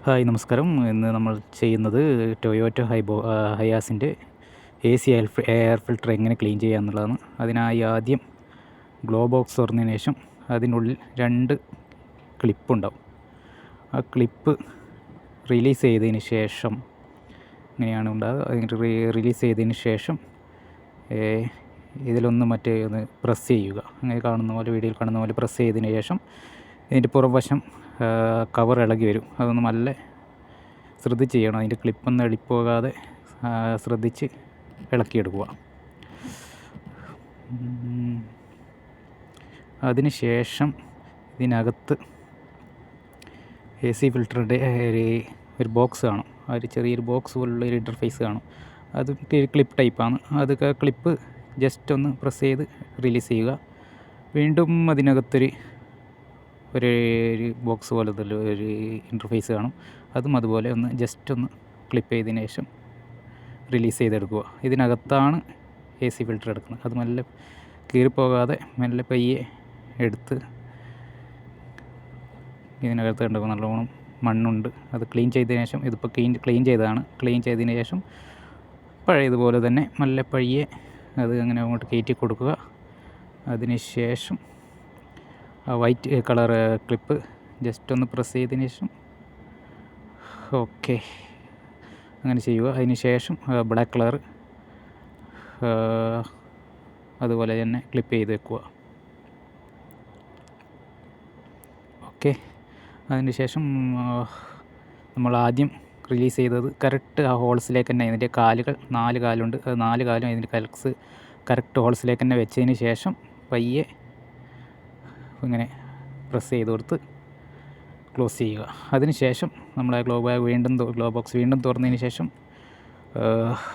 Hi നമസ്കാരം. ഇന്ന് നമ്മൾ ചെയ്യുന്നത് ടൊയോറ്റോ ഹയാസിൻ്റെ AC എയർ ഫിൽട്ടർ എങ്ങനെ ക്ലീൻ ചെയ്യുക എന്നുള്ളതാണ്. അതിനായി ആദ്യം ഗ്ലോ ബോക്സ് തുറന്നതിന് ശേഷം അതിനുള്ളിൽ 2 ക്ലിപ്പുണ്ടാവും. ആ ക്ലിപ്പ് റിലീസ് ചെയ്തതിന് ശേഷം ഇങ്ങനെയാണ് ഉണ്ടാകുക. അതിന് റിലീസ് ചെയ്തതിന് ശേഷം ഇതിലൊന്ന് ഒന്ന് പ്രസ് ചെയ്യുക. അങ്ങനെ കാണുന്ന പോലെ, വീഡിയോയിൽ കാണുന്ന പോലെ പ്രസ് ചെയ്തതിന് ശേഷം ഇതിൻ്റെ പുറംവശം കവർ ഇളകി വരും. അതൊന്ന് നല്ല ശ്രദ്ധിച്ച് ചെയ്യണം. അതിൻ്റെ ക്ലിപ്പൊന്നും എളിപ്പോകാതെ ശ്രദ്ധിച്ച് ഇളക്കിയെടുക്കുക. അതിന് ശേഷം ഇതിനകത്ത് AC ഫിൽറ്ററിൻ്റെ ഒരു ബോക്സ് കാണും. ഒരു ചെറിയൊരു ബോക്സ് പോലുള്ളൊരു ഇൻ്റർഫേസ് കാണും. അത് ക്ലിപ്പ് ടൈപ്പാണ്. അത് ക്ലിപ്പ് ജസ്റ്റ് ഒന്ന് പ്രസ് ചെയ്ത് റിലീസ് ചെയ്യുക. വീണ്ടും അതിനകത്തൊരു ഒരു ബോക്സ് പോലത്തെ ഒരു ഇൻ്റർഫേസ് കാണും. അതും അതുപോലെ ഒന്ന് ജസ്റ്റ് ഒന്ന് ക്ലിപ്പ് ചെയ്തതിന് ശേഷം റിലീസ് ചെയ്തെടുക്കുക. ഇതിനകത്താണ് AC ഫിൽറ്റർ എടുക്കുന്നത്. അത് മെല്ലെ കീറിപ്പോകാതെ മെല്ലെ പയ്യെ എടുത്ത് ഇതിനകത്ത് കണ്ടപ്പോൾ നല്ലോണം മണ്ണുണ്ട്. അത് ക്ലീൻ ചെയ്തതിന് ശേഷം, ഇതിപ്പോൾ ക്ലീൻ ചെയ്തതാണ്. ക്ലീൻ ചെയ്തതിന് ശേഷം പഴയതുപോലെ തന്നെ മെല്ലെ പയ്യെ അത് അങ്ങനെ അങ്ങോട്ട് കയറ്റി കൊടുക്കുക. അതിന് ശേഷം ആ വൈറ്റ് കളർ ക്ലിപ്പ് ജസ്റ്റ് ഒന്ന് പ്രസ് ചെയ്തതിന് ശേഷം ഓക്കെ അങ്ങനെ ചെയ്യുക. അതിന് ശേഷം ബ്ലാക്ക് കളർ അതുപോലെ തന്നെ ക്ലിപ്പ് ചെയ്ത് വെക്കുക. ഓക്കെ. അതിന് ശേഷം നമ്മൾ ആദ്യം റിലീസ് ചെയ്തത് കറക്റ്റ് ആ ഹോൾസിലേക്ക് തന്നെ, ഇതിൻ്റെ കാലുകൾ 4 കാലുണ്ട്. അത് 4 കാലും ഇതിൻ്റെ കറക്റ്റ് ഹോൾസിലേക്ക് തന്നെ വെച്ചതിന് ശേഷം പയ്യെ ഇങ്ങനെ പ്രസ് ചെയ്ത് കൊടുത്ത് ക്ലോസ് ചെയ്യുക. അതിന് ശേഷം നമ്മൾ ഗ്ലോ ബോക്സ് വീണ്ടും തുറന്നതിന് ശേഷം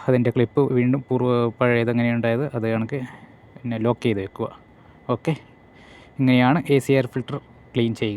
അതിൻ്റെ ക്ലിപ്പ് വീണ്ടും പഴയതെങ്ങനെയുണ്ടായത് അത് കണക്ക് പിന്നെ ലോക്ക് ചെയ്ത് വെക്കുക. ഓക്കെ. ഇങ്ങനെയാണ് AC എയർ ഫിൽട്ടർ ക്ലീൻ ചെയ്യുക.